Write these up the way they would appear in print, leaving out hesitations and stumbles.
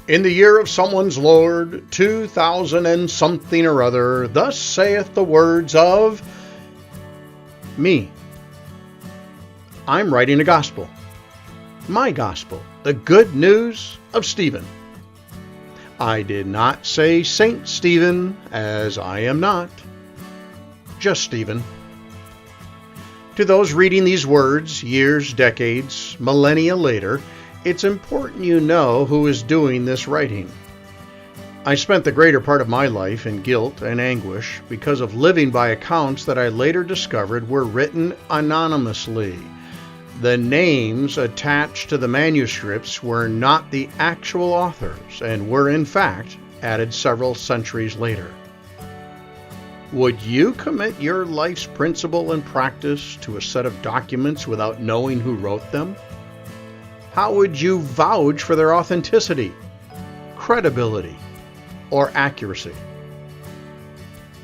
In the year of someone's Lord, 2000 and something or other, thus saith the words of me. I'm writing a gospel. My gospel, the good news of Stephen. I did not say Saint Stephen, as I am not. Just Stephen. To those reading these words, years, decades, millennia later, it's important you know who is doing this writing. I spent the greater part of my life in guilt and anguish because of living by accounts that I later discovered were written anonymously. The names attached to the manuscripts were not the actual authors and were in fact added several centuries later. Would you commit your life's principle and practice to a set of documents without knowing who wrote them? How would you vouch for their authenticity, credibility, or accuracy?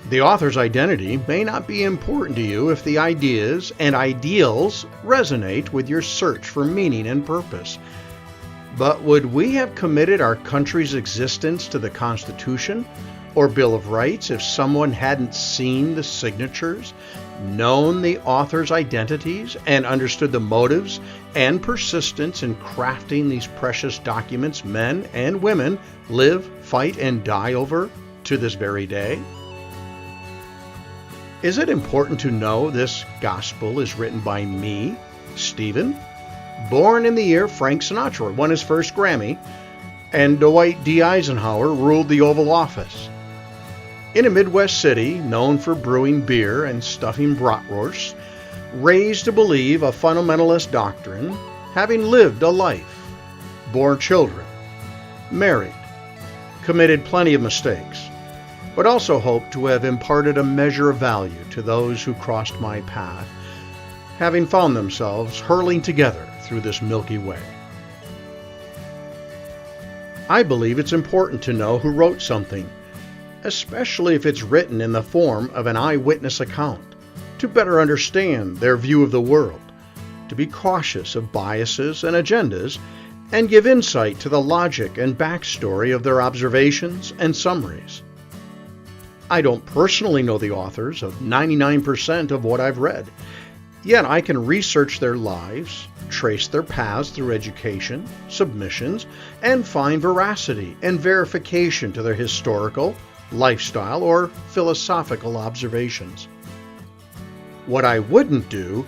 The author's identity may not be important to you if the ideas and ideals resonate with your search for meaning and purpose. But would we have committed our country's existence to the Constitution or Bill of Rights if someone hadn't seen the signatures, known the author's identities, and understood the motives and persistence in crafting these precious documents men and women live, fight, and die over to this very day? Is it important to know this gospel is written by me, Stephen, born in the year Frank Sinatra won his first Grammy and Dwight D. Eisenhower ruled the Oval Office? In a Midwest city known for brewing beer and stuffing bratwurst, raised to believe a fundamentalist doctrine, having lived a life, born children, married, committed plenty of mistakes, but also hoped to have imparted a measure of value to those who crossed my path, having found themselves hurling together through this Milky Way. I believe it's important to know who wrote something, especially if it's written in the form of an eyewitness account, to better understand their view of the world, to be cautious of biases and agendas, and give insight to the logic and backstory of their observations and summaries. I don't personally know the authors of 99% of what I've read, yet I can research their lives, trace their paths through education, submissions, and find veracity and verification to their historical, lifestyle, or philosophical observations. What I wouldn't do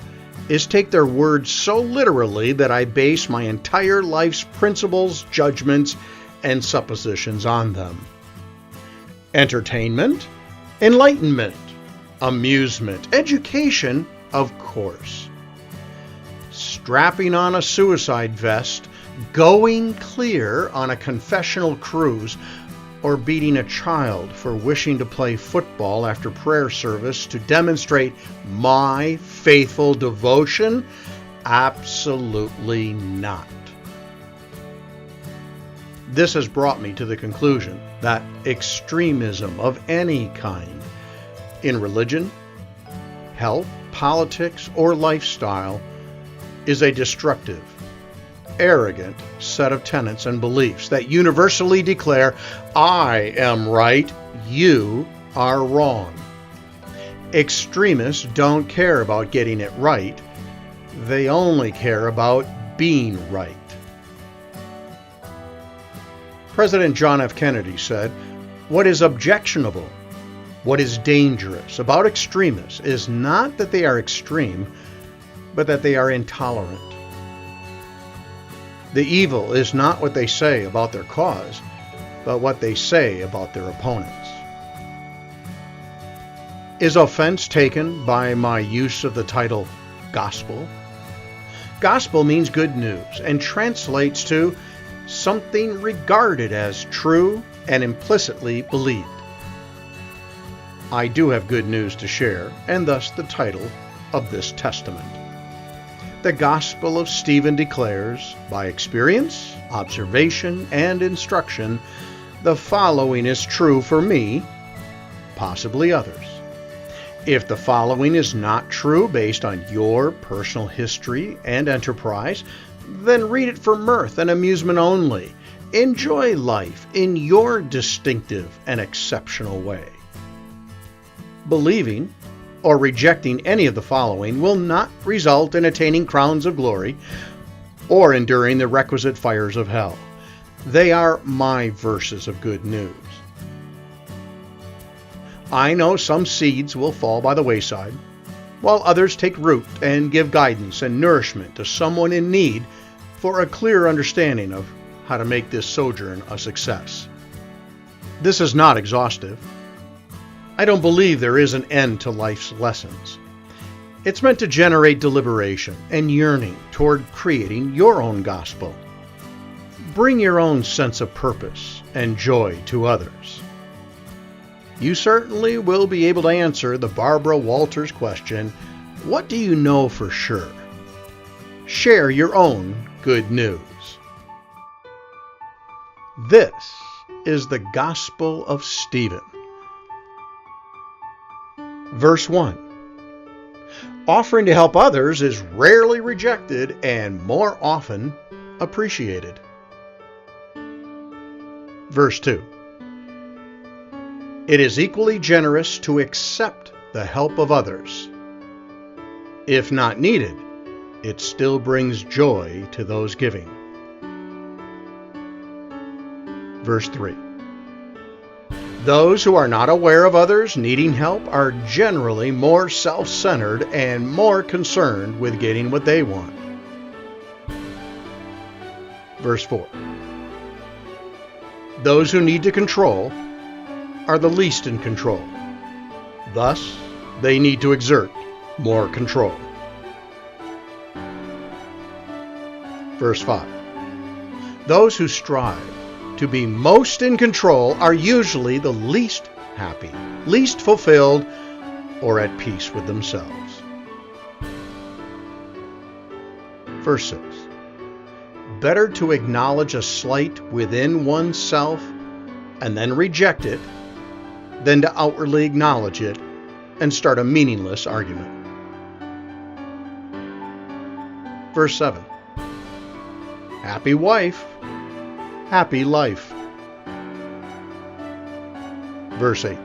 is take their words so literally that I base my entire life's principles, judgments, and suppositions on them. Entertainment, enlightenment, amusement, education, of course. Strapping on a suicide vest, going clear on a confessional cruise, or beating a child for wishing to play football after prayer service to demonstrate my faithful devotion? Absolutely not. This has brought me to the conclusion that extremism of any kind in religion, health, politics, or lifestyle is a destructive, arrogant set of tenets and beliefs that universally declare, I am right, you are wrong. Extremists don't care about getting it right. They only care about being right. President John F. Kennedy said, what is objectionable, what is dangerous about extremists is not that they are extreme, but that they are intolerant. The evil is not what they say about their cause, but what they say about their opponents. Is offense taken by my use of the title gospel? Gospel means good news and translates to something regarded as true and implicitly believed. I do have good news to share, and thus the title of this testament. The Gospel of Stephen declares, by experience, observation, and instruction, the following is true for me, possibly others. If the following is not true based on your personal history and enterprise, then read it for mirth and amusement only, Enjoy life in your distinctive and exceptional way. Believing or rejecting any of the following will not result in attaining crowns of glory or enduring the requisite fires of hell. They are my verses of good news. I know some seeds will fall by the wayside, while others take root and give guidance and nourishment to someone in need for a clear understanding of how to make this sojourn a success. This is not exhaustive. I don't believe there is an end to life's lessons. It's meant to generate deliberation and yearning toward creating your own gospel. Bring your own sense of purpose and joy to others. You certainly will be able to answer the Barbara Walters question, what do you know for sure? Share your own good news. This is the Gospel of Stephen. Verse 1. Offering to help others is rarely rejected and more often appreciated. Verse 2. It is equally generous to accept the help of others. If not needed, it still brings joy to those giving. Verse 3. Those who are not aware of others needing help are generally more self-centered and more concerned with getting what they want. Verse 4. Those who need to control are the least in control. Thus, they need to exert more control. Verse 5. Those who strive to be most in control are usually the least happy, least fulfilled, or at peace with themselves. Verse 6. Better to acknowledge a slight within oneself and then reject it than to outwardly acknowledge it and start a meaningless argument. Verse 7. Happy wife, happy life. Verse 8.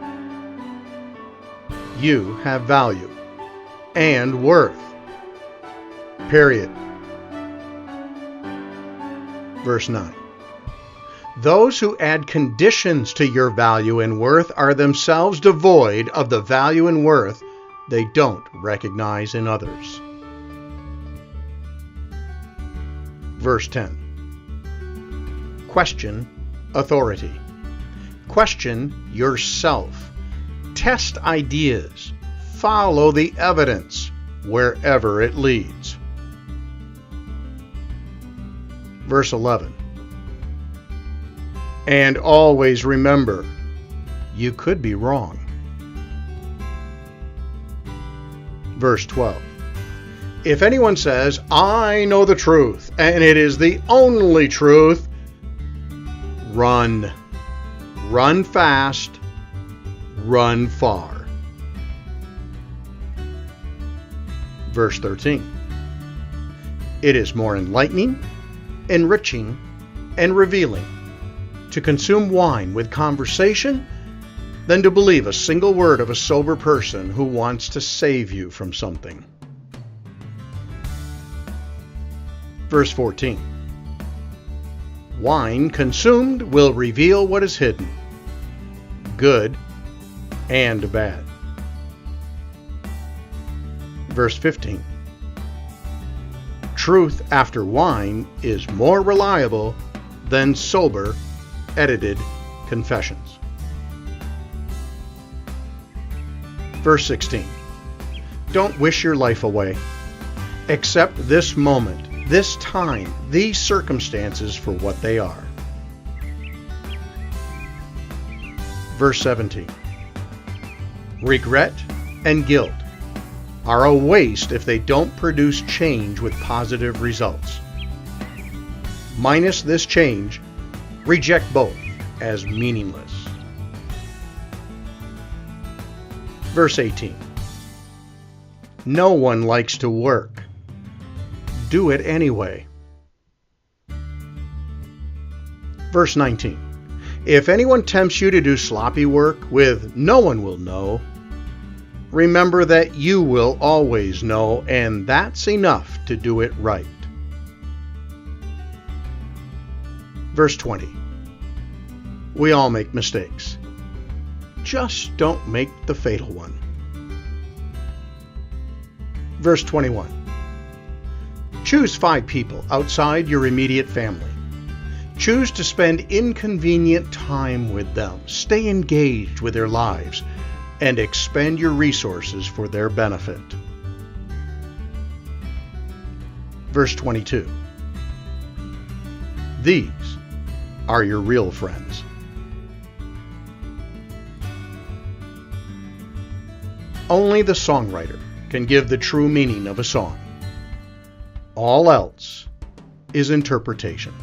You have value and worth. Period. Verse 9. Those who add conditions to your value and worth are themselves devoid of the value and worth they don't recognize in others. Verse 10. Question authority. Question yourself. Test ideas. Follow the evidence wherever it leads. Verse 11. And always remember, you could be wrong. Verse 12. If anyone says, I know the truth, and it is the only truth, run. Run fast. Run far. Verse 13. It is more enlightening, enriching, and revealing to consume wine with conversation than to believe a single word of a sober person who wants to save you from something. Verse 14. Wine consumed will reveal what is hidden, good and bad. Verse 15. Truth after wine is more reliable than sober, edited confessions. Verse 16. Don't wish your life away. Accept this moment, this time, these circumstances for what they are. Verse 17. Regret and guilt are a waste if they don't produce change with positive results. Minus this change, reject both as meaningless. Verse 18. No one likes to work. Do it anyway. Verse 19. If anyone tempts you to do sloppy work with "no one will know," remember that you will always know, and that's enough to do it right. Verse 20. We all make mistakes. Just don't make the fatal one. Verse 21. Choose 5 people outside your immediate family. Choose to spend inconvenient time with them. Stay engaged with their lives and expend your resources for their benefit. Verse 22. These are your real friends. Only the songwriter can give the true meaning of a song. All else is interpretation.